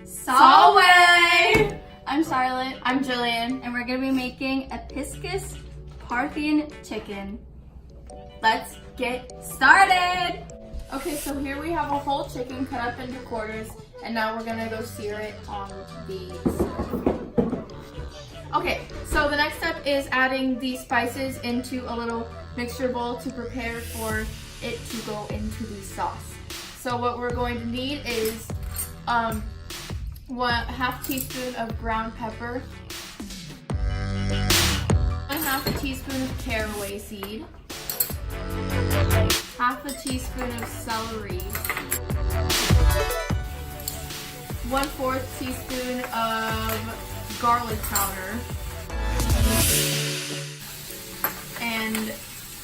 Solway! I'm Charlotte, I'm Jillian. and we're gonna be making a Piscus Parthian chicken. Let's get started! Okay, so here we have a whole chicken cut up into quarters, and now we're gonna go sear it on the stove. Okay, so the next step is adding the spices into a little mixture bowl to prepare for it to go into the sauce. So what we're going to need is half teaspoon of ground pepper, 1/2 teaspoon of caraway seed, 1/2 teaspoon of celery, 1/4 teaspoon of garlic powder, and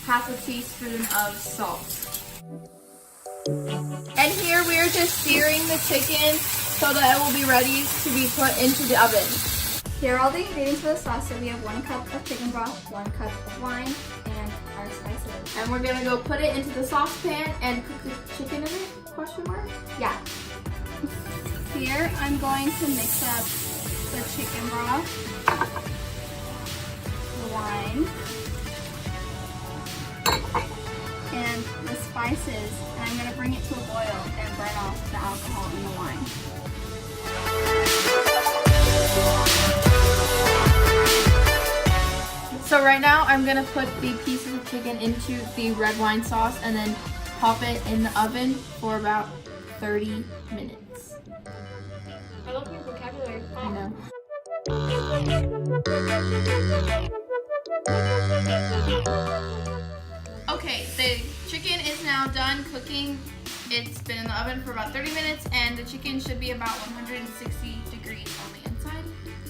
1/2 teaspoon of salt. And here we are just searing the chicken so that it will be ready to be put into the oven. Here are all the ingredients for the sauce. So we have 1 cup of chicken broth, 1 cup of wine, and our spices. And we're gonna go put it into the saucepan and cook the chicken in it, question mark? Yeah. Here I'm going to mix up the chicken broth, the wine, and the spices, and I'm going to bring it to a boil and burn off the alcohol in the wine. So right now I'm gonna put the pieces of chicken into the red wine sauce and then pop it in the oven for about 30 minutes. I love your vocabulary. I know. Okay, the chicken is now done cooking. It's been in the oven for about 30 minutes and the chicken should be about 160 degrees on the inside.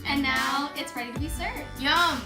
And now it's ready to be served. Yum!